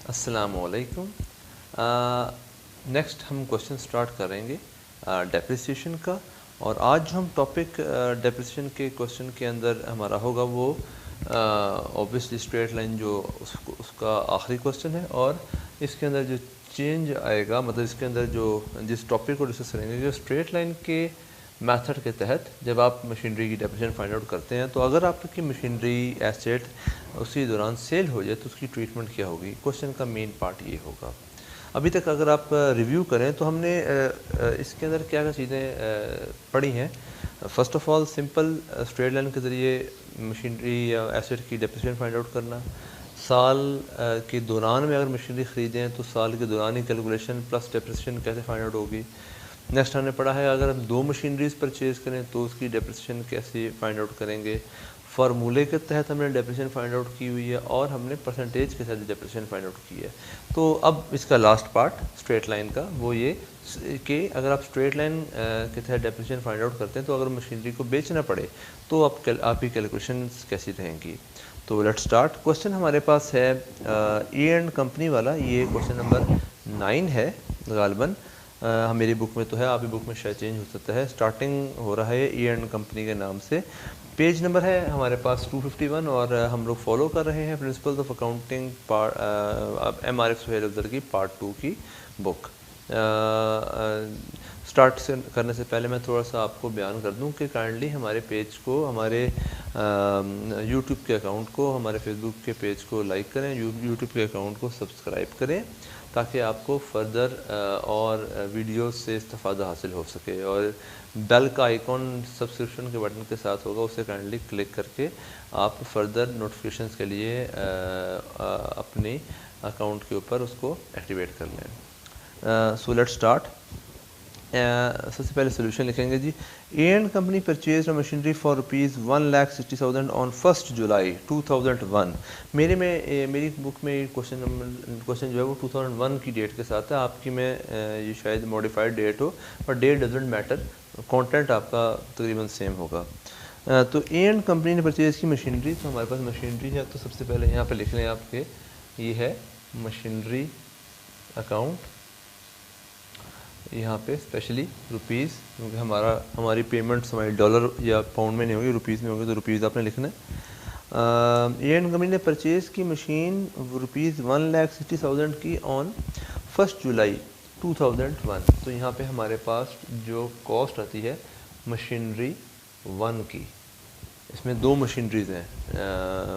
अस्सलामुअलैकुम। नेक्स्ट हम question start करेंगे डेप्रिसिएशन का। और आज जो हम टॉपिक डेप्रिसिएशन के क्वेश्चन के अंदर हमारा होगा वो ऑब्वियसली स्ट्रेट लाइन जो उसका आखिरी क्वेश्चन है। और इसके अंदर जो चेंज आएगा, मतलब इसके अंदर जो जिस टॉपिक को डिस्कस करेंगे, जो स्ट्रेट लाइन के मेथड के तहत जब आप मशीनरी की डेप्रिसिएशन फाइंड आउट करते हैं, तो अगर आपकी मशीनरी एसेट उसी दौरान सेल हो जाए तो उसकी ट्रीटमेंट क्या होगी। क्वेश्चन का मेन पार्ट ये होगा। अभी तक अगर आप रिव्यू करें तो हमने इसके अंदर क्या क्या चीज़ें पढ़ी हैं। First of all simple straight line के ज़रिए मशीनरी या एसेट की डेप्रिसिएशन फाइंड आउट करना। साल के दौरान में अगर मशीनरी ख़रीदें तो साल के दौरान ही कैलकुलेशन प्लस डेप्रिसिएशन कैसे फाइंड आउट होगी। नेक्स्ट हमने पढ़ा है अगर हम 2 मशीनरीज़ परचेज़ करें तो उसकी डेप्रिसिएशन कैसे फाइंड आउट करेंगे। फार्मूले के तहत हमने डेप्रिसिएशन फाइंड आउट की हुई है और हमने परसेंटेज के साथ डेप्रिसिएशन फाइंड आउट की है। तो अब इसका लास्ट पार्ट स्ट्रेट लाइन का वो ये कि अगर आप स्ट्रेट लाइन के तहत डेप्रिसिएशन फाइंड आउट करते हैं तो अगर मशीनरी को बेचना पड़े तो आपकी कैलकुलेशन कैसी रहेंगी। तो लेट्स स्टार्ट। क्वेश्चन हमारे पास है ए एंड कंपनी वाला। ये क्वेश्चन नंबर 9 है गालिबन। मेरी बुक में तो है, आपकी बुक में शायद चेंज हो सकता है। स्टार्टिंग हो रहा है ए एंड कंपनी के नाम से। पेज नंबर है हमारे पास 251 और हम लोग फॉलो कर रहे हैं principles of accounting part MRF Suhail Afzal की पार्ट 2 की बुक। स्टार्ट करने से पहले मैं थोड़ा सा आपको बयान कर दूं कि काइंडली हमारे पेज को, हमारे यूट्यूब के अकाउंट को, हमारे फेसबुक के पेज को लाइक करें, यूट्यूब के अकाउंट को सब्सक्राइब करें ताकि आपको फर्दर और वीडियोस से इस्तेफ़ादा हासिल हो सके। और बेल का आइकॉन सब्सक्रिप्शन के बटन के साथ होगा, उसे काइंडली क्लिक करके आप फर्दर नोटिफिकेशंस के लिए अपने अकाउंट के ऊपर उसको एक्टिवेट कर लें। So let's start. सबसे पहले सोल्यूशन लिखेंगे जी। A and company purchase machinery for ₹1,60,000 on 1 July 2001। मेरी बुक में क्वेश्चन जो है वो 2001 की डेट के साथ है। आपकी में ये शायद मॉडिफाइड डेट हो, पर डेट डजेंट मैटर, कंटेंट आपका तकरीबन सेम होगा। तो ए एंड कंपनी ने परचेज की मशीनरी, तो हमारे पास मशीनरी है। तो सबसे पहले यहाँ पर लिख लें आपके, ये है मशीनरी अकाउंट। यहाँ पे स्पेशली रुपीज़, क्योंकि हमारी पेमेंट्स हमारी डॉलर या पाउंड में नहीं होगी, रुपीज़ में होगी, तो रुपीज़ आपने लिखना है। ए एंड कंपनी ने परचेज़ की मशीन ₹1,60,000 की ऑन 1 जुलाई 2001। तो यहाँ पे हमारे पास जो कॉस्ट आती है मशीनरी 1 की, इसमें 2 मशीनरीज़ हैं।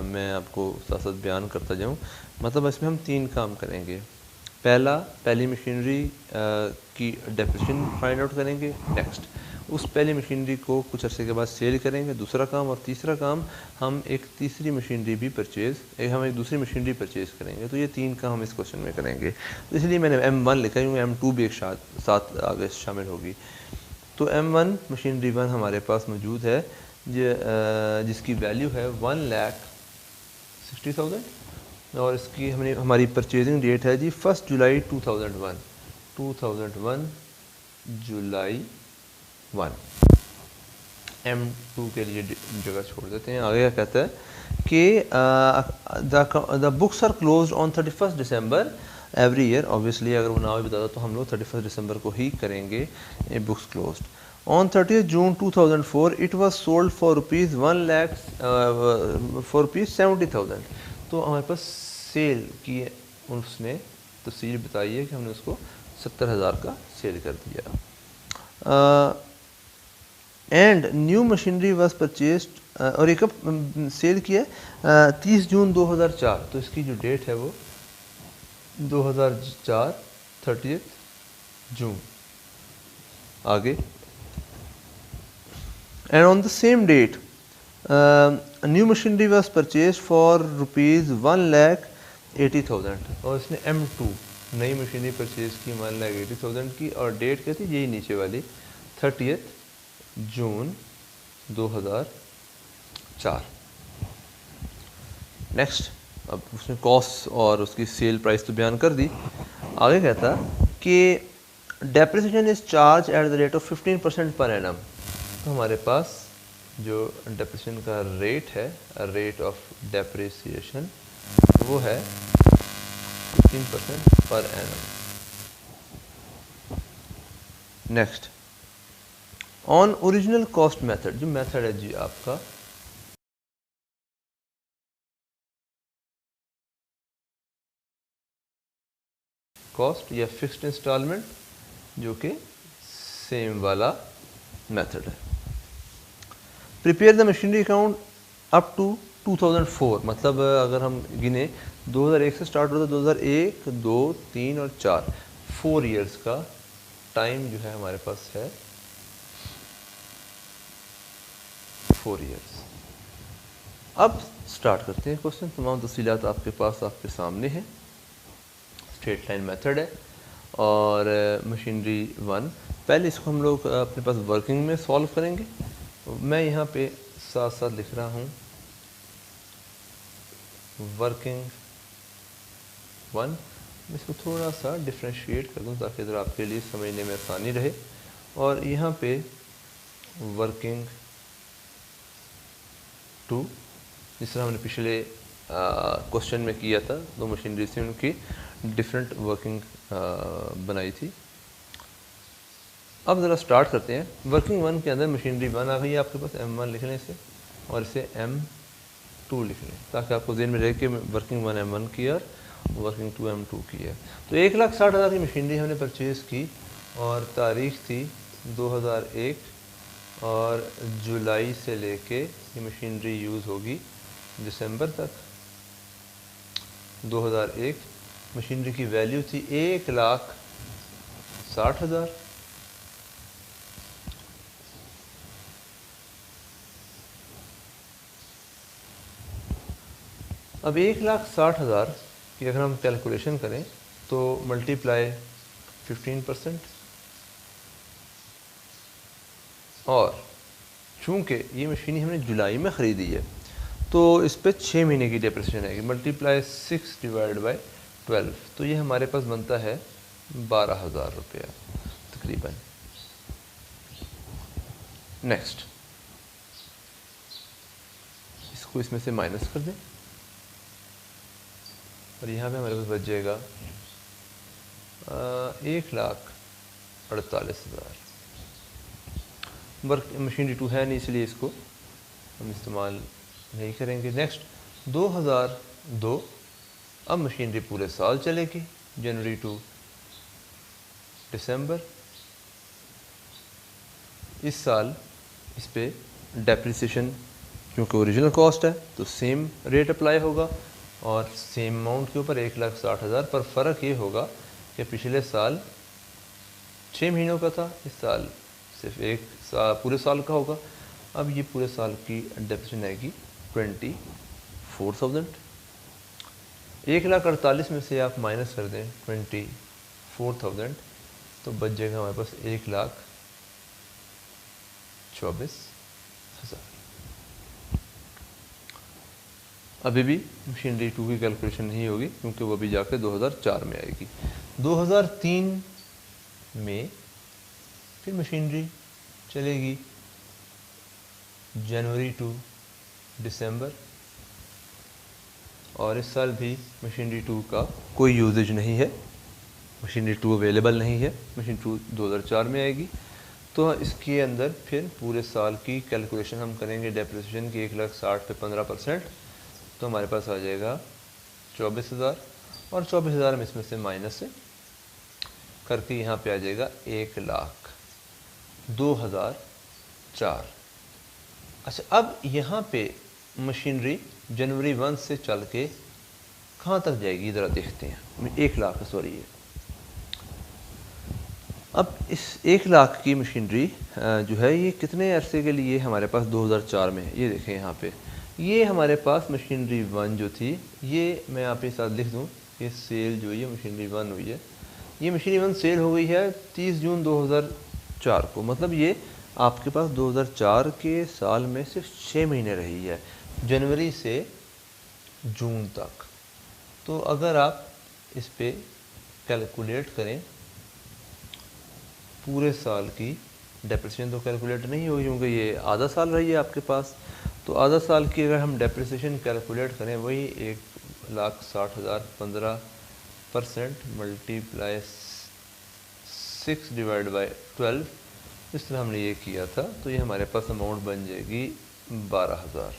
मैं आपको साथ साथ बयान करता जाऊँ। मतलब इसमें हम 3 काम करेंगे। पहली मशीनरी की डेप्रिसिएशन फाइंड आउट करेंगे। नेक्स्ट उस पहली मशीनरी को कुछ अरसे के बाद सेल करेंगे, दूसरा काम। और तीसरा काम, हम एक दूसरी मशीनरी परचेज़ करेंगे। तो ये 3 काम हम इस क्वेश्चन में करेंगे। तो इसलिए मैंने M1 लिखा है, क्योंकि M2 भी एक साथ आगे शामिल होगी। तो M1 मशीनरी 1 हमारे पास मौजूद है, जिसकी वैल्यू है 1,60,000 और इसकी हमारी परचेजिंग डेट है जी 1 जुलाई 2001 जुलाई 1। M2 के लिए जगह छोड़ देते हैं। आगे क्या कहता है कि the books are closed on 31 December every year. Obviously अगर वो ना भी बताता तो हम लोग 31 दिसंबर को ही करेंगे books closed. On 30th June 2004, it was sold for ₹70,000। तो हमारे पास सेल की उसने तफसील बताई है कि हमने उसको 70,000 का सेल कर दिया। And new machinery was purchased, और एक सेल किया 30 जून 2004। तो इसकी जो डेट है वो 2004 30 जून। आगे, and on the same date a new machinery was purchased for ₹1,80,000। और इसने M2 नई मशीनरी परचेज की 1,80,000 की, और डेट क्या थी, यही नीचे वाली 30 जून 2004। नेक्स्ट, अब उसने कॉस्ट और उसकी सेल प्राइस तो बयान कर दी। आगे कहता कि depreciation is charge at the rate of 15% per annum. तो हमारे पास जो डेप्रिसिएशन का रेट है, रेट ऑफ डेप्रिसिएशन, वो है 15% per annum. Next, on original cost method, जो मेथड है जी आपका कॉस्ट या फिक्स्ड इंस्टॉलमेंट, जो कि सेम वाला मेथड है। Prepare the machinery account up to 2004, मतलब अगर हम गिने 2001 से स्टार्ट होता है, 2001, 2, 3 और 4, 4 ईयर्स का टाइम जो है हमारे पास है, 4 ईयर्स। अब स्टार्ट करते हैं क्वेश्चन। तमाम तफसीलात आपके पास आपके सामने है। स्ट्रेट लाइन मेथड है और मशीनरी 1। पहले इसको हम लोग अपने पास वर्किंग में सॉल्व करेंगे। मैं यहाँ पे साथ साथ लिख रहा हूँ वर्किंग 1। इसको थोड़ा सा डिफ्रेंशिएट कर दूँ ताकि ज़रा आपके लिए समझने में आसानी रहे। और यहाँ पे वर्किंग 2, जिस तरह हमने पिछले क्वेश्चन में किया था, दो मशीनरी से उनकी डिफरेंट वर्किंग बनाई थी। अब ज़रा स्टार्ट करते हैं। वर्किंग 1 के अंदर मशीनरी 1 आ गई है आपके पास, M1 लिख लें इसे, और इसे M2 लिख लें ताकि आपको ज़हन में रहे कि वर्किंग 1 M1 की और वर्किंग 2 M2 की है। तो 1,60,000 की मशीनरी हमने परचेज़ की और तारीख थी 2001 और जुलाई से लेके ये मशीनरी यूज़ होगी दिसंबर तक। 2001 मशीनरी की वैल्यू थी 1,60,000। अब 1,60,000 की अगर हम कैलकुलेशन करें तो मल्टीप्लाई 15%, और चूँकि ये मशीन हमने जुलाई में ख़रीदी है तो इस पर 6 महीने की डेप्रिसिएशन आएगी। मल्टीप्लाई 6 डिवाइड बाई 12, तो ये हमारे पास बनता है 12,000 रुपया तकरीबन। नेक्स्ट, इसको इसमें से माइनस कर दें और यहाँ पे हमारे पास बच जाएगा 1,48,000। वर्क मशीनरी 2 है नहीं, इसलिए इसको हम इस्तेमाल नहीं करेंगे। नेक्स्ट, 2002, अब मशीनरी पूरे साल चलेगी, जनवरी टू दिसंबर। इस साल इस पे डेप्रिसिएशन क्योंकि ओरिजिनल कॉस्ट है तो सेम रेट अप्लाई होगा और सेम अमाउंट के ऊपर 1,60,000, पर फ़र्क ये होगा कि पिछले साल 6 महीनों का था, इस साल सिर्फ पूरे साल का होगा। अब ये पूरे साल की डेप्रिसिएशन आएगी 24,000। 1,48,000 में से आप माइनस कर दें 24,000 तो बच जाएगा हमारे पास 1,24,000। अभी भी मशीनरी 2 की कैलकुलेशन नहीं होगी क्योंकि वो भी जाकर 2004 में आएगी। 2003 में फिर मशीनरी चलेगी जनवरी टू दिसंबर, और इस साल भी मशीनरी 2 का कोई यूजेज नहीं है, मशीनरी 2 अवेलेबल नहीं है। मशीन 2 2004 में आएगी। तो इसके अंदर फिर पूरे साल की कैलकुलेशन हम करेंगे डेप्रिसिएशन की 1,60,000 पे 15%, तो हमारे पास आ जाएगा 24,000, और 24,000 में इसमें से माइनस करके यहाँ पे आ जाएगा 1,02,004। अच्छा, अब यहाँ पे मशीनरी जनवरी 1 से चल के कहाँ तक जाएगी ज़रा देखते हैं। 1,00,000 सॉरी है। अब इस 1,00,000 की मशीनरी जो है ये कितने अरसे के लिए हमारे पास 2004 में, ये देखें यहाँ पे, ये हमारे पास मशीनरी 1 जो थी, ये मैं यहाँ पे साथ लिख दूँ, ये सेल जो है मशीनरी 1 हुई है। ये मशीनरी 1 सेल हो गई है 30 जून 2004 को, मतलब ये आपके पास 2004 के साल में सिर्फ 6 महीने रही है, जनवरी से जून तक। तो अगर आप इस पे कैलकुलेट करें पूरे साल की डेप्रिसिएशन, तो कैलकुलेट नहीं होगी क्योंकि ये आधा साल रही है आपके पास। तो आधा साल की अगर हम डेप्रिसिएशन कैलकुलेट करें, वही 1,60,000 15 परसेंट मल्टीप्लाई 6 डिवाइड बाई 12, इस तरह हमने ये किया था, तो ये हमारे पास अमाउंट बन जाएगी 12,000।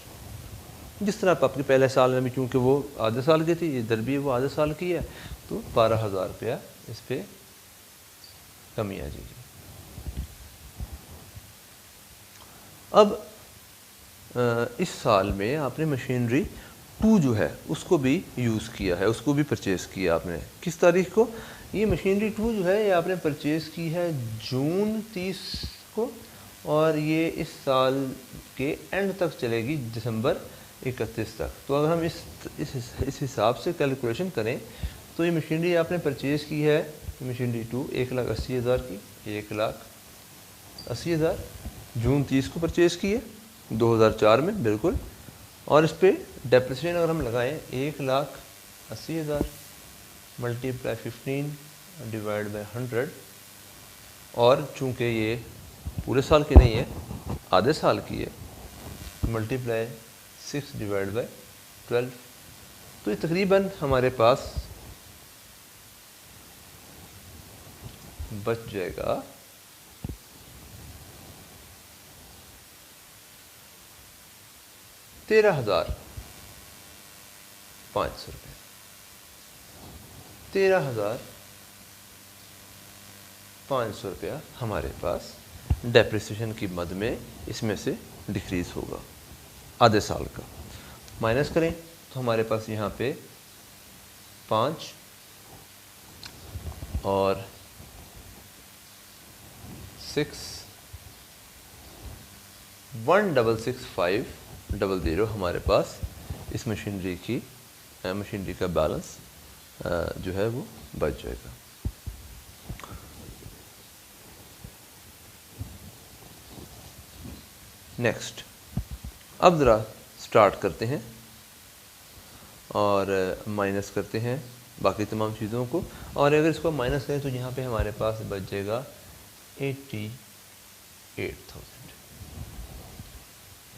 जिस तरह आपके पहले साल में भी, क्योंकि वो आधे साल की थी, इधर भी वो आधे साल की है, तो 12,000 रुपया इस पर कमी आ जाएगी। अब इस साल में आपने मशीनरी 2 जो है उसको भी यूज़ किया है, उसको भी परचेज़ किया आपने। किस तारीख को? ये मशीनरी 2 जो है ये आपने परचेज़ की है जून 30 को, और ये इस साल के एंड तक चलेगी, दिसंबर 31 तक। तो अगर हम इस हिसाब से कैलकुलेशन करें तो ये मशीनरी आपने परचेज़ की है, मशीनरी 2 1,80,000 की, 1,80,000 जून 30 को परचेज़ की है 2004 में, बिल्कुल। और इस पर डेप्रिसिएशन अगर हम लगाएं 1,80,000 मल्टीप्लाई 15 डिवाइड बाई 100, और चूँकि ये पूरे साल की नहीं है, आधे साल की है, मल्टीप्लाई 6 डिवाइड बाई 12, तो ये तकरीबन हमारे पास बच जाएगा 13,500 रुपये। 13,500 रुपया हमारे पास डेप्रिसिएशन की मद में इसमें से डिक्रीज़ होगा आधे साल का। माइनस करें तो हमारे पास यहाँ पे 5 और 6 1,665,00 हमारे पास इस मशीनरी का बैलेंस जो है वो बच जाएगा। नेक्स्ट, अब ज़रा स्टार्ट करते हैं और माइनस करते हैं बाकी तमाम चीज़ों को, और अगर इसको माइनस करें तो यहाँ पे हमारे पास बच जाएगा 88,000।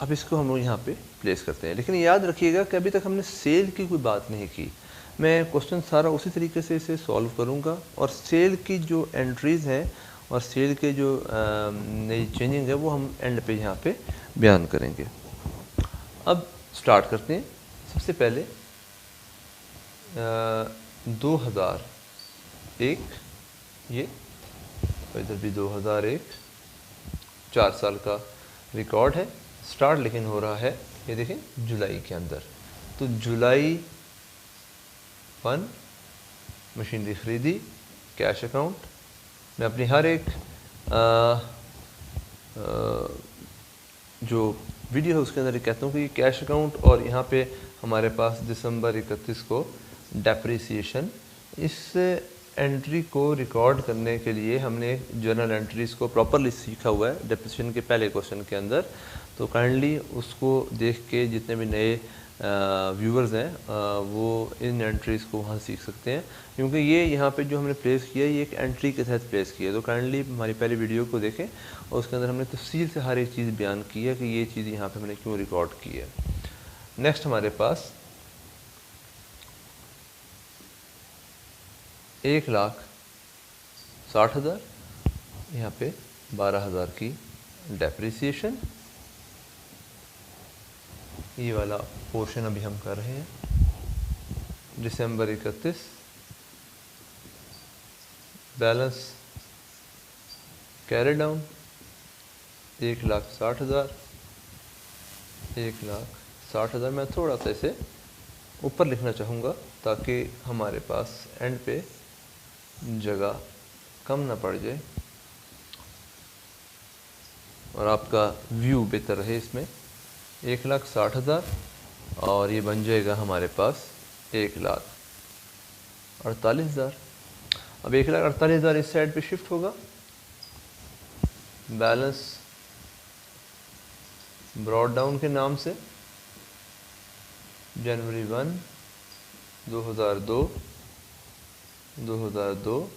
अब इसको हम लोग यहाँ पे प्लेस करते हैं, लेकिन याद रखिएगा कि अभी तक हमने सेल की कोई बात नहीं की। मैं क्वेश्चन सारा उसी तरीके से इसे सॉल्व करूँगा, और सेल की जो एंट्रीज़ हैं और सेल के जो नई चेंजिंग है वो हम एंड पे यहाँ पे बयान करेंगे। अब स्टार्ट करते हैं। सबसे पहले 2001, ये इधर भी 2001 4 साल का रिकॉर्ड है। स्टार्ट लेकिन हो रहा है, ये देखें, जुलाई के अंदर। तो जुलाई 1 मशीनरी ख़रीदी, कैश अकाउंट। मैं अपनी हर एक जो वीडियो है उसके अंदर ये कहता हूँ कि ये कैश अकाउंट, और यहाँ पे हमारे पास दिसंबर 31 को डेप्रिसिएशन। इस एंट्री को रिकॉर्ड करने के लिए हमने जर्नल एंट्रीज़ को प्रॉपरली सीखा हुआ है डेप्रिसिएशन के पहले क्वेश्चन के अंदर। तो काइंडली उसको देख के जितने भी नए व्यूवर्स हैं वो इन एंट्रीज़ को वहाँ सीख सकते हैं, क्योंकि ये यहाँ पे जो हमने प्लेस किया है ये एक एंट्री के तहत प्लेस किया है। तो काइंडली हमारी पहली वीडियो को देखें और उसके अंदर हमने तफसील से हर एक चीज़ बयान की है कि ये चीज़ यहाँ पे हमने क्यों रिकॉर्ड की है। नेक्स्ट हमारे पास 1,60,000, यहाँ पे 12,000 की डेप्रिसिएशन। ये वाला पोर्शन अभी हम कर रहे हैं। दिसंबर 31 बैलेंस कैरी डाउन 1,60,000। 1,60,000 मैं थोड़ा सा इसे ऊपर लिखना चाहूँगा ताकि हमारे पास एंड पे जगह कम ना पड़ जाए और आपका व्यू बेहतर रहे इसमें। 1,60,000 और ये बन जाएगा हमारे पास 1,48,000। अब 1,48,000 इस साइड पे शिफ्ट होगा। बैलेंस ब्रॉड डाउन के नाम से जनवरी 1 2002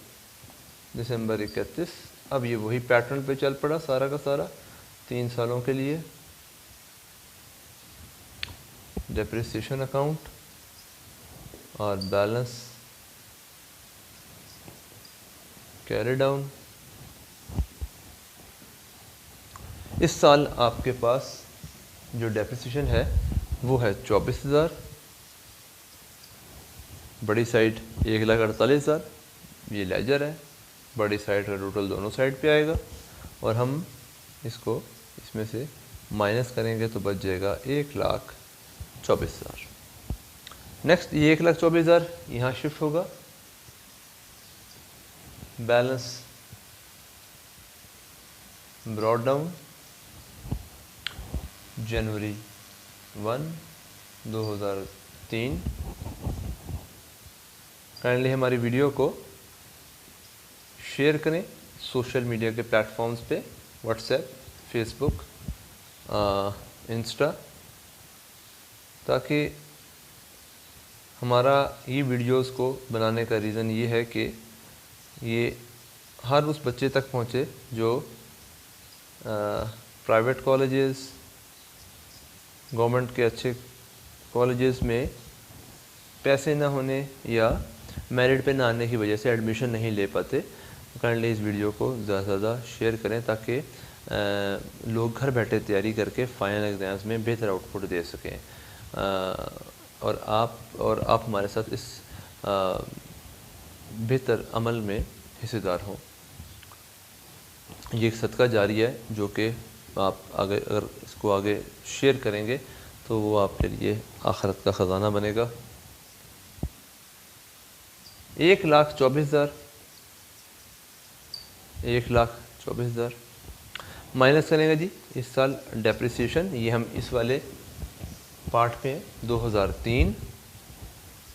दिसंबर 31। अब ये वही पैटर्न पे चल पड़ा सारा का सारा 3 सालों के लिए। डेप्रिसिएशन अकाउंट और बैलेंस कैरी डाउन। इस साल आपके पास जो डेप्रिसिएशन है वो है 24,000, बड़ी साइड 1,48,000, ये लेजर है, बड़ी साइड का टोटल दोनों साइड पे आएगा और हम इसको इसमें से माइनस करेंगे तो बच जाएगा 1,24,000। नेक्स्ट ये 1,24,000 यहाँ शिफ्ट होगा, बैलेंस ब्रॉड डाउन जनवरी 1, 2003। काइंडली हमारी वीडियो को शेयर करें सोशल मीडिया के प्लेटफॉर्म्स पे, व्हाट्सएप, फेसबुक, इंस्टा, ताकि हमारा ये वीडियोस को बनाने का रीज़न ये है कि ये हर उस बच्चे तक पहुँचे जो प्राइवेट कॉलेजेस, गवर्नमेंट के अच्छे कॉलेजेस में पैसे ना होने या मेरिट पे ना आने की वजह से एडमिशन नहीं ले पाते। काइंडली इस वीडियो को ज़्यादा से ज़्यादा शेयर करें ताकि लोग घर बैठे तैयारी करके फाइनल एग्ज़ाम्स में बेहतर आउटपुट दे सकें। और आप हमारे साथ इस बेहतर अमल में हिस्सेदार हों। ये एक सदका जारी है जो कि आप अगर इसको आगे शेयर करेंगे तो वो आपके लिए आखिरत का ख़जाना बनेगा। 1,24,000, 1,24,000 माइनस करेंगे जी इस साल डेप्रिसिएशन, ये हम इस वाले पार्ट पे 2003,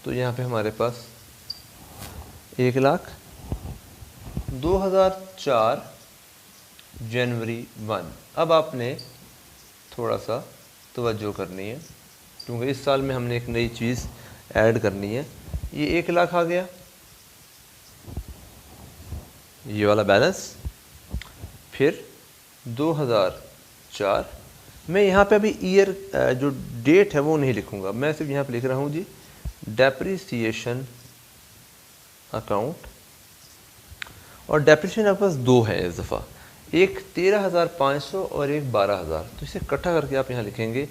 तो यहाँ पे हमारे पास 1,00,000, 2004 जनवरी 1। अब आपने थोड़ा सा तवज्जो करनी है क्योंकि इस साल में हमने एक नई चीज़ ऐड करनी है। ये 1,00,000 आ गया, ये वाला बैलेंस, फिर 2004। मैं यहाँ पे अभी ईयर जो डेट है वो नहीं लिखूँगा, मैं सिर्फ यहाँ पे लिख रहा हूँ जी डेप्रिसिएशन अकाउंट। और डेप्रिसिएशन आपके पास दो है इस दफ़ा, एक 13,500 और एक 12,000। तो इसे इकट्ठा करके आप यहाँ लिखेंगे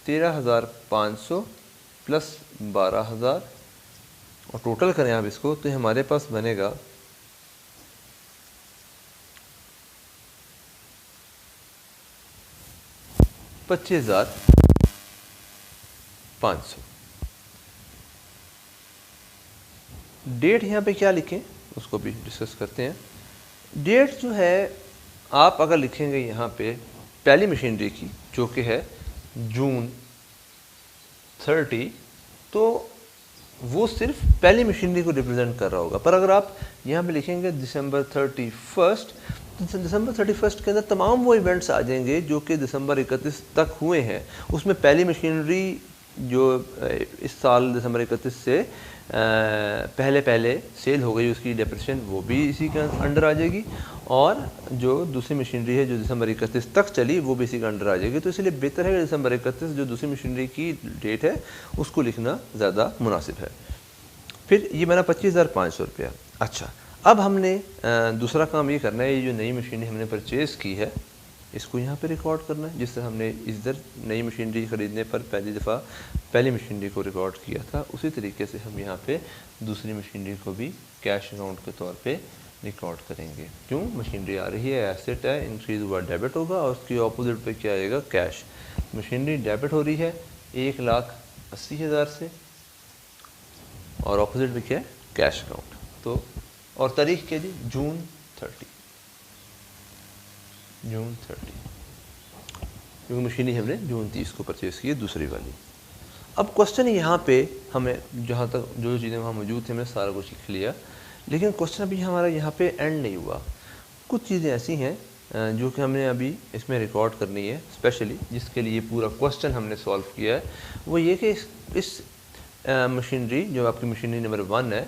13,500 प्लस 12,000 और टोटल करें आप इसको तो हमारे पास बनेगा 25,500। डेट यहाँ पे क्या लिखें उसको भी डिस्कस करते हैं। डेट जो है आप अगर लिखेंगे यहाँ पे पहली मशीनरी की जो कि है जून 30, तो वो सिर्फ पहली मशीनरी को रिप्रेजेंट कर रहा होगा। पर अगर आप यहाँ पे लिखेंगे दिसंबर 31, तो दिसंबर 31 के अंदर तमाम वो इवेंट्स आ जाएंगे जो कि दिसंबर 31 तक हुए हैं। उसमें पहली मशीनरी जो इस साल दिसंबर 31 से पहले सेल हो गई, उसकी डेप्रिसिएशन वो भी इसी के अंडर आ जाएगी, और जो दूसरी मशीनरी है जो दिसंबर 31 तक चली वो भी इसी के अंडर आ जाएगी। तो इसलिए बेहतर है कि दिसंबर 31 जो दूसरी मशीनरी की डेट है उसको लिखना ज़्यादा मुनासिब है। फिर ये बना 25,500 रुपया। अच्छा, अब हमने दूसरा काम ये करना है, ये जो नई मशीनरी हमने परचेज़ की है इसको यहाँ पे रिकॉर्ड करना है। जिस तरह हमने इधर नई मशीनरी ख़रीदने पर पहली दफ़ा पहली मशीनरी को रिकॉर्ड किया था, उसी तरीके से हम यहाँ पे दूसरी मशीनरी को भी कैश अकाउंट के तौर पे रिकॉर्ड करेंगे। क्यों? मशीनरी आ रही है, एसेट है, इंक्रीज़ हुआ डेबिट होगा और उसकी अपोजिट पे क्या आएगा? कैश। मशीनरी डेबिट हो रही है 1,80,000 से और अपोजिट पे क्या है? Cash account. तो और तारीख क्या जी? जून 30, क्योंकि मशीनरी हमने जून 30 को परचेज़ की है दूसरी वाली। अब क्वेश्चन यहाँ पे हमें जहाँ तक जो चीज़ें वहाँ मौजूद थी हमने सारा कुछ लिख लिया, लेकिन क्वेश्चन अभी हमारा यहाँ पे एंड नहीं हुआ। कुछ चीज़ें ऐसी हैं जो कि हमने अभी इसमें रिकॉर्ड करनी है स्पेशली, जिसके लिए पूरा क्वेश्चन हमने सॉल्व किया है। वो ये कि इस मशीनरी जो आपकी मशीनरी नंबर 1 है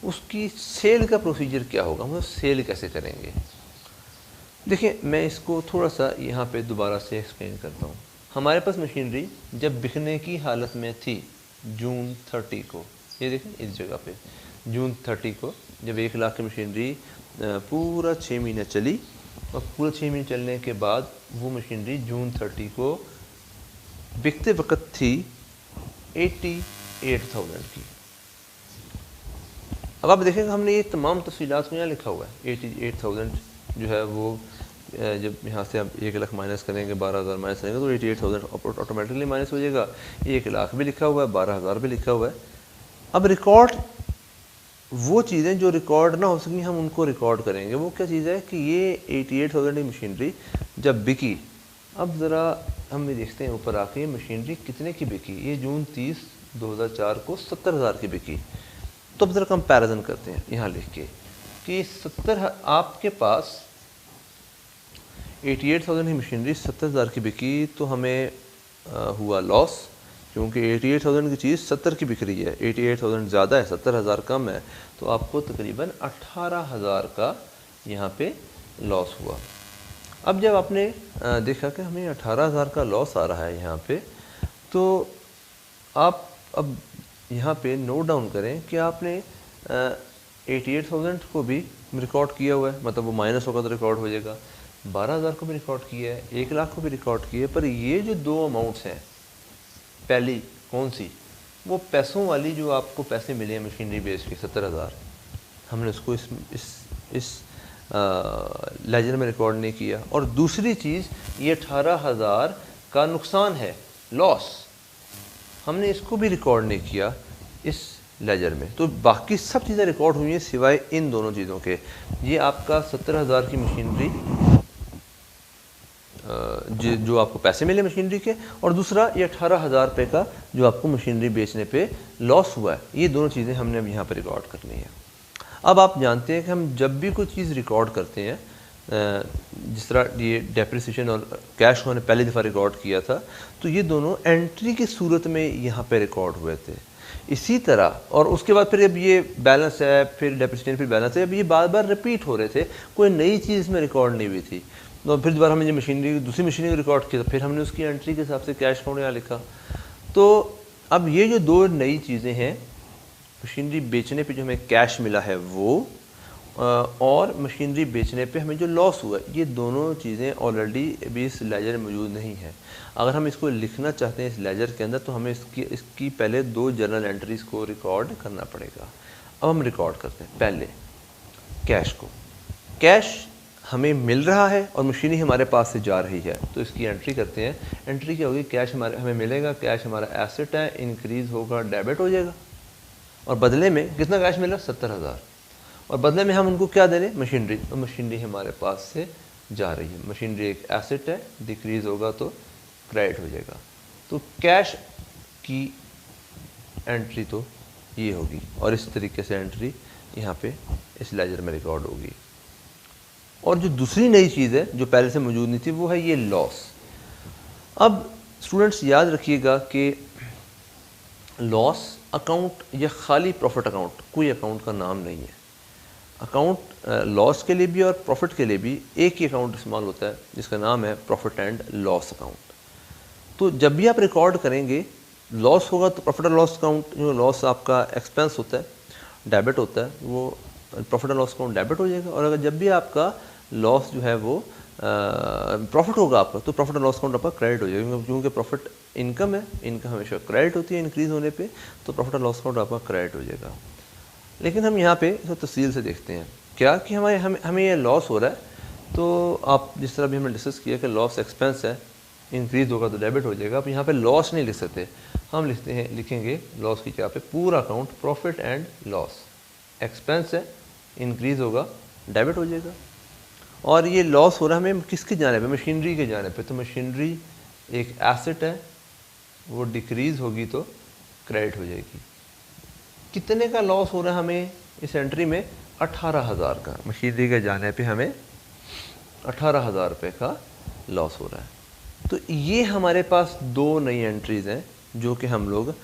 उसकी सेल का प्रोसीजर क्या होगा, हम सेल कैसे करेंगे। देखिए मैं इसको थोड़ा सा यहाँ पे दोबारा से एक्सप्लेन करता हूँ। हमारे पास मशीनरी जब बिकने की हालत में थी जून 30 को, ये देखें इस जगह पे जून 30 को जब 1,00,000 की मशीनरी पूरा 6 महीने चली और पूरा 6 महीने चलने के बाद वो मशीनरी जून 30 को बिकते वक्त थी 88,000 की। अब आप देखेंगे हमने ये तमाम तफसीलात को यहाँ लिखा हुआ है। 88,000 जो है वो जब यहाँ से आप 1 लाख माइनस करेंगे, 12,000 माइनस करेंगे तो 88,000 ऑटोमेटिकली माइनस हो जाएगा। 1 लाख भी लिखा हुआ है, 12,000 भी लिखा हुआ है। अब रिकॉर्ड, वो चीज़ें जो रिकॉर्ड ना हो सकें हम उनको रिकॉर्ड करेंगे। वो क्या चीज़ है कि ये 88,000 की मशीनरी जब बिकी, अब ज़रा हम ये देखते हैं ऊपर आके ये मशीनरी कितने की बिकी। ये जून 30, 2004 को 70,000 की बिकी। तो अब ज़रा कंपैरिजन करते हैं यहाँ लिख के कि 70 आपके पास 88,000 की मशीनरी 70,000 की बिकी तो हमें हुआ लॉस, क्योंकि 88,000 की चीज़ 70 की बिक रही है। 88,000 ज़्यादा है, 70,000 कम है, तो आपको तकरीबन 18,000 का यहाँ पे लॉस हुआ। अब जब आपने देखा कि हमें 18,000 का लॉस आ रहा है यहाँ पे, तो आप अब यहाँ पे नोट डाउन करें कि आपने 88,000 को भी रिकॉर्ड किया हुआ है, मतलब वो माइनस होगा तो रिकॉर्ड हो जाएगा। 12,000 को भी रिकॉर्ड किया है, 1 लाख को भी रिकॉर्ड किया है। पर ये जो दो अमाउंट्स हैं, पहली कौन सी, वो पैसों वाली जो आपको पैसे मिले हैं मशीनरी बेच के 70,000, हमने उसको इस लेजर में रिकॉर्ड नहीं किया। और दूसरी चीज़ ये 18,000 का नुकसान है, लॉस, हमने इसको भी रिकॉर्ड नहीं किया इस लेजर में। तो बाकी सब चीज़ें रिकॉर्ड हुई हैं सिवाय इन दोनों चीज़ों के। ये आपका 70,000 की मशीनरी जो आपको पैसे मिले मशीनरी के, और दूसरा ये 18,000 रुपये का जो आपको मशीनरी बेचने पे लॉस हुआ है। ये दोनों चीज़ें हमने अब यहाँ पर रिकॉर्ड करनी है। अब आप जानते हैं कि हम जब भी कोई चीज़ रिकॉर्ड करते हैं, जिस तरह ये डेप्रिसिएशन और कैश होने पहली दफ़ा रिकॉर्ड किया था, तो ये दोनों एंट्री की सूरत में यहाँ पे रिकॉर्ड हुए थे। इसी तरह और उसके बाद फिर अब ये बैलेंस है, फिर डेप्रिसिएशन, फिर बैलेंस है, अब ये बार बार रिपीट हो रहे थे, कोई नई चीज़ इसमें रिकॉर्ड नहीं हुई थी। तो फिर दोबारा हमने जो मशीनरी दूसरी मशीनरी को रिकॉर्ड किया, फिर हमने उसकी एंट्री के हिसाब से कैश अकाउंट यहाँ लिखा। तो अब ये जो दो नई चीज़ें हैं, मशीनरी बेचने पे जो हमें कैश मिला है वो, और मशीनरी बेचने पे हमें जो लॉस हुआ, ये दोनों चीज़ें ऑलरेडी अभी इस लेजर में मौजूद नहीं है। अगर हम इसको लिखना चाहते हैं इस लेजर के अंदर, तो हमें इसकी पहले दो जर्नल एंट्रीज को रिकॉर्ड करना पड़ेगा। अब हम रिकॉर्ड करते हैं पहले कैश को। कैश हमें मिल रहा है और मशीनरी हमारे पास से जा रही है, तो इसकी एंट्री करते हैं। एंट्री क्या होगी, कैश हमें मिलेगा, कैश हमारा एसेट है, इंक्रीज़ होगा, डेबिट हो जाएगा। और बदले में कितना कैश मिला, 70,000, और बदले में हम उनको क्या दे रहे हैं, मशीनरी। तो मशीनरी हमारे पास से जा रही है, मशीनरी एक एसेट है, डिक्रीज़ होगा तो क्रेडिट हो जाएगा। तो कैश की एंट्री तो ये होगी, और इस तरीके से एंट्री यहाँ पे इस लेजर में रिकॉर्ड होगी। और जो दूसरी नई चीज़ है जो पहले से मौजूद नहीं थी, वो है ये लॉस। अब स्टूडेंट्स याद रखिएगा कि लॉस अकाउंट या खाली प्रॉफिट अकाउंट कोई अकाउंट का नाम नहीं है। अकाउंट लॉस के लिए भी और प्रॉफिट के लिए भी एक ही अकाउंट इस्तेमाल होता है, जिसका नाम है प्रॉफिट एंड लॉस अकाउंट। तो जब भी आप रिकॉर्ड करेंगे, लॉस होगा तो प्रॉफिट एंड लॉस अकाउंट, जो लॉस आपका एक्सपेंस होता है, डेबिट होता है, वो profit and loss account debit हो जाएगा। और अगर जब भी आपका लॉस जो है वो प्रॉफिट होगा आपका, तो प्रॉफिट एंड लॉस अकाउंट आपका क्रेडिट हो जाएगा, क्योंकि प्रॉफिट इनकम है, इनकम हमेशा क्रेडिट होती है इंक्रीज़ होने पे, तो प्रॉफिट एंड लॉस अकाउंट आपका क्रेडिट हो जाएगा। लेकिन हम यहाँ पे इसको तफसील से देखते हैं क्या कि हमें ये लॉस हो रहा है, तो आप जिस तरह भी हमने डिस्कस किया कि लॉस एक्सपेंस है, इंक्रीज़ होगा तो डेबिट हो जाएगा। आप यहाँ पे लॉस नहीं लिख सकते, हम लिखेंगे लॉस की जगह पे पूरा account profit and loss, expense है, इंक्रीज़ होगा, डेबिट हो जाएगा। और ये लॉस हो रहा है हमें किसके जाने पे, मशीनरी के जाने पे। तो मशीनरी एक एसेट है, वो डिक्रीज़ होगी तो क्रेडिट हो जाएगी। कितने का लॉस हो रहा है हमें इस एंट्री में, 18,000 का। मशीनरी के जाने पे हमें 18,000 रुपये का लॉस हो रहा है। तो ये हमारे पास दो नई एंट्रीज़ हैं जो कि हम लोग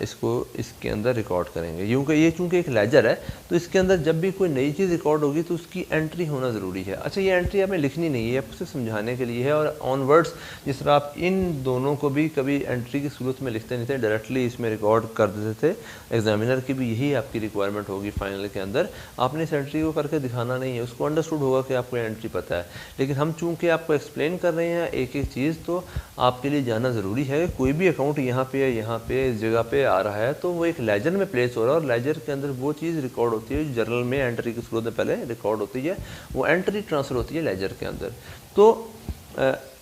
इसको इसके अंदर रिकॉर्ड करेंगे। क्योंकि ये चूँकि एक लेजर है तो इसके अंदर जब भी कोई नई चीज़ रिकॉर्ड होगी तो उसकी एंट्री होना ज़रूरी है। अच्छा, ये एंट्री आपने लिखनी नहीं है, आपको समझाने के लिए है। और ऑनवर्ड्स जिस तरह आप इन दोनों को भी कभी एंट्री की सूरत में लिखते नहीं थे, डायरेक्टली इसमें रिकॉर्ड कर देते थे। एग्जामिनर की भी यही आपकी रिक्वायरमेंट होगी फाइनल के अंदर, आपने इस एंट्री को करके दिखाना नहीं है, उसको अंडरस्टूड होगा कि आपको एंट्री पता है। लेकिन हम चूँकि आपको एक्सप्लेन कर रहे हैं एक एक चीज़, तो आपके लिए जानना ज़रूरी है कि कोई भी अकाउंट यहाँ पे इस जगह पे आ रहा है तो वो एक लेजर में प्लेस हो रहा है, और लेजर के अंदर वो चीज़ रिकॉर्ड होती है जो जर्नल में एंट्री की सूरत में पहले रिकॉर्ड होती है, वो एंट्री ट्रांसफ़र होती है लेजर के अंदर। तो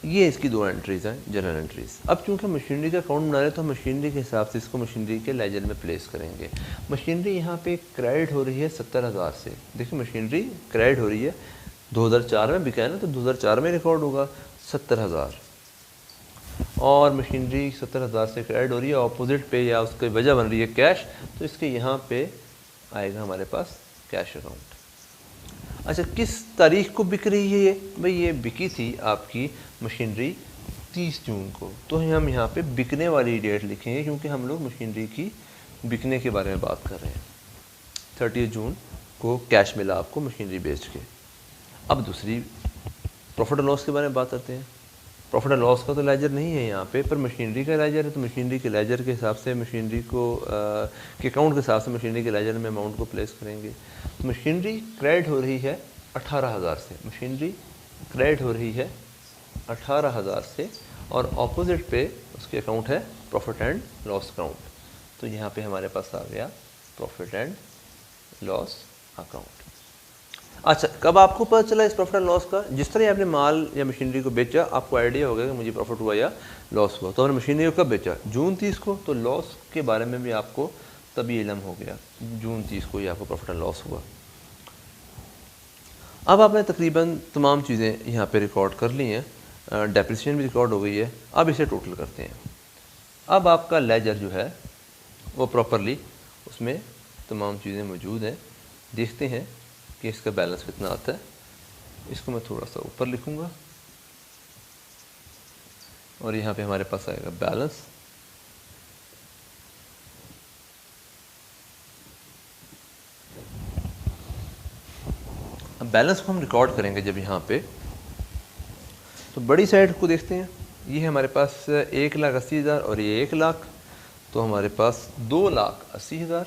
ये इसकी दो एंट्रीज़ हैं, जनरल एंट्रीज़। अब चूँकि मशीनरी का अकाउंट बना रहे हैं तो मशीनरी के हिसाब से इसको मशीनरी के लेजर में प्लेस करेंगे। मशीनरी यहाँ पे क्रेडिट हो रही है 70,000 से। देखिए मशीनरी क्रेडिट हो रही है, 2004 में बिका है ना, तो 2004 में रिकॉर्ड होगा 70,000। और मशीनरी 70,000 से क्रेडिट हो रही है, अपोजिट पे या उसकी वजह बन रही है कैश, तो इसके यहाँ पे आएगा हमारे पास कैश अकाउंट। अच्छा, किस तारीख को बिक रही है ये? भाई ये बिकी थी आपकी मशीनरी 30 जून को, तो हम यहाँ पे बिकने वाली डेट लिखेंगे क्योंकि हम लोग मशीनरी की बिकने के बारे में बात कर रहे हैं। 30 जून को कैश मिला आपको मशीनरी बेच के। अब दूसरी प्रॉफिट एंड लॉस के बारे में बात करते हैं। प्रॉफिट एंड लॉस का तो लेजर नहीं है यहाँ पे, पर मशीनरी का लेजर है, तो मशीनरी के लेजर के हिसाब से मशीनरी को के अकाउंट के हिसाब से मशीनरी के लेजर में अमाउंट को प्लेस करेंगे। तो मशीनरी क्रेडिट हो रही है 18,000 से, मशीनरी क्रेडिट हो रही है 18,000 से, और ऑपोजिट पे उसके अकाउंट है प्रॉफिट एंड लॉस अकाउंट। तो यहाँ पे हमारे पास आ गया प्रॉफिट एंड लॉस अकाउंट। अच्छा, कब आपको पता चला इस प्रॉफिट एंड लॉस का? जिस तरह आपने माल या मशीनरी को बेचा, आपको आइडिया हो गया कि मुझे प्रॉफिट हुआ या लॉस हुआ। तो हमने मशीनरी को कब बेचा? जून 30 को, तो लॉस के बारे में भी आपको तभी इल्म हो गया, जून 30 को ही आपको प्रॉफिट एंड लॉस हुआ। अब आपने तकरीबन तमाम चीज़ें यहाँ पे रिकॉर्ड कर ली हैं, डेप्रिसिएशन भी रिकॉर्ड हो गई है। अब इसे टोटल करते हैं। अब आपका लेजर जो है वो प्रॉपरली उसमें तमाम चीज़ें मौजूद हैं। देखते हैं कि इसका बैलेंस कितना आता है। इसको मैं थोड़ा सा ऊपर लिखूँगा और यहाँ पे हमारे पास आएगा बैलेंस। अब बैलेंस को हम रिकॉर्ड करेंगे जब यहाँ पे, तो बड़ी साइड को देखते हैं। ये है हमारे पास 1,80,000 और ये 1 लाख, तो हमारे पास 2,80,000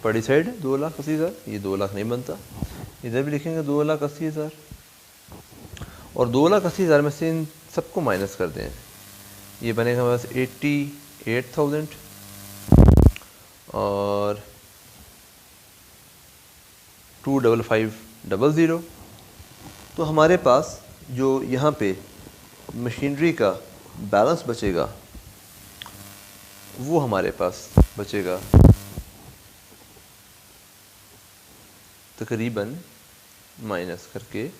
बड़ी साइड है, 2,80,000। ये 2 लाख नहीं बनता, इधर भी लिखेंगे 2,80,000, और 2,80,000 में से इन सबको माइनस कर दें, ये बनेगा हमारे पास 88,000 और 25500। तो हमारे पास जो यहाँ पे मशीनरी का बैलेंस बचेगा वो हमारे पास बचेगा तकरीबन माइनस करके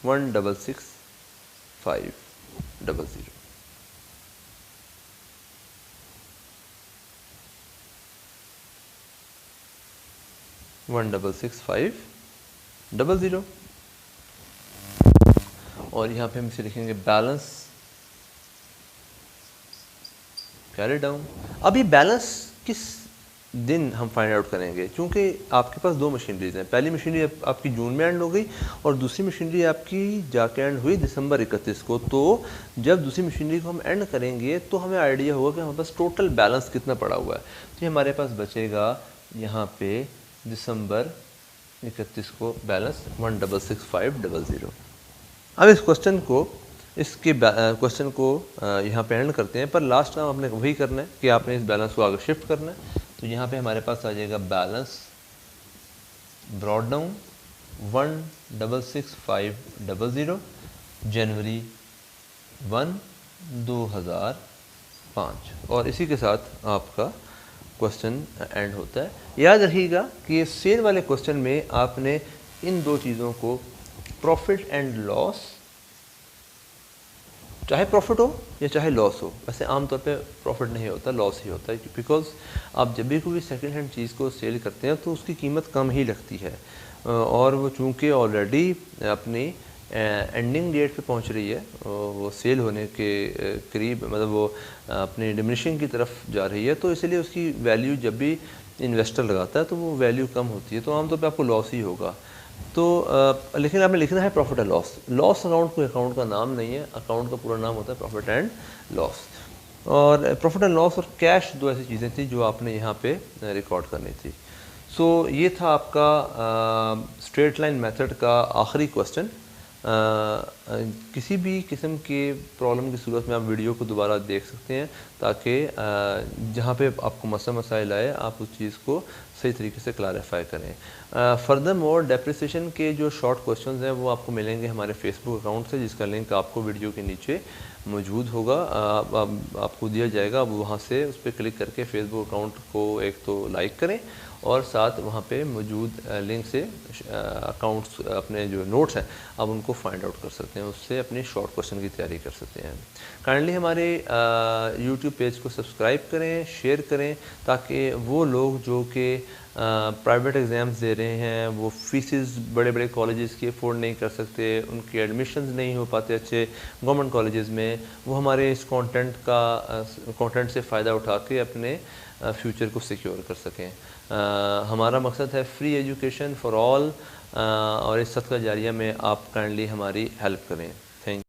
166,500। और यहाँ पे हम इसे लिखेंगे बैलेंस कैरी डाउन। अब ये बैलेंस किस दिन हम फाइंड आउट करेंगे? क्योंकि आपके पास दो मशीनरीज हैं। पहली मशीनरी आपकी जून में एंड हो गई और दूसरी मशीनरी आपकी जाके एंड हुई दिसंबर 31 को। तो जब दूसरी मशीनरी को हम एंड करेंगे तो हमें आइडिया होगा कि हमारे पास टोटल बैलेंस कितना पड़ा हुआ है। तो ये हमारे पास बचेगा यहाँ पे दिसंबर 31 को बैलेंस 166,500। अब इस क्वेश्चन को यहाँ पे एंड करते हैं, पर लास्ट टाइम आपने वही करना है कि आपने इस बैलेंस को आगे शिफ्ट करना है। तो यहाँ पे हमारे पास आ जाएगा बैलेंस ब्रॉट डाउन 166,500 जनवरी 1, 2005, और इसी के साथ आपका क्वेश्चन एंड होता है। याद रखिएगा कि सेल वाले क्वेश्चन में आपने इन दो चीज़ों को प्रॉफिट एंड लॉस, चाहे प्रॉफिट हो या चाहे लॉस हो, वैसे आमतौर पे प्रॉफिट नहीं होता, लॉस ही होता है, बिकॉज आप जब भी कोई सेकंड हैंड चीज़ को सेल करते हैं तो उसकी कीमत कम ही लगती है, और वो चूँकि ऑलरेडी अपनी एंडिंग डेट पे पहुंच रही है, वो सेल होने के करीब, मतलब वो अपनी डिमिनिशिंग की तरफ जा रही है, तो इसलिए उसकी वैल्यू जब भी इन्वेस्टर लगाता है तो वो वैल्यू कम होती है, तो आमतौर पे आपको लॉस ही होगा। तो लेकिन आपने लिखना है profit and loss. Loss account कोई अकाउंट का नाम नहीं है, अकाउंट का पूरा नाम होता है प्रॉफिट एंड लॉस। और प्रॉफिट एंड लॉस और कैश दो ऐसी चीज़ें थी जो आपने यहाँ पे रिकॉर्ड करनी थी। सो ये था आपका स्ट्रेट लाइन मेथड का आखिरी क्वेश्चन। किसी भी किस्म के प्रॉब्लम की सूरत में आप वीडियो को दोबारा देख सकते हैं, ताकि जहाँ पे आपको मसाइल आए आप उस चीज़ को सही तरीके से क्लैरिफाई करें। फर्दर मोर डेप्रिसिएशन के जो शॉर्ट क्वेश्चंस हैं वो आपको मिलेंगे हमारे फेसबुक अकाउंट से, जिसका लिंक आपको वीडियो के नीचे मौजूद होगा, आपको दिया जाएगा। आप वहाँ से उस पर क्लिक करके फेसबुक अकाउंट को एक तो लाइक करें और साथ वहाँ पे मौजूद लिंक से अकाउंट्स, अपने जो नोट्स हैं आप उनको फाइंड आउट कर सकते हैं, उससे अपनी शॉर्ट क्वेश्चन की तैयारी कर सकते हैं। काइंडली हमारे यूट्यूब पेज को सब्सक्राइब करें, शेयर करें, ताकि वो लोग जो कि प्राइवेट एग्ज़ाम्स दे रहे हैं, वो फीसिस बड़े बड़े कॉलेजेस की अफोर्ड नहीं कर सकते, उनके एडमिशन्स नहीं हो पाते अच्छे गवर्नमेंट कॉलेजेस में, वो हमारे इस कंटेंट से फ़ायदा उठा के अपने फ्यूचर को सिक्योर कर सकें। हमारा मकसद है फ्री एजुकेशन फॉर ऑल, और इस सदका जारिया में आप काइंडली हमारी हेल्प करें। थैंक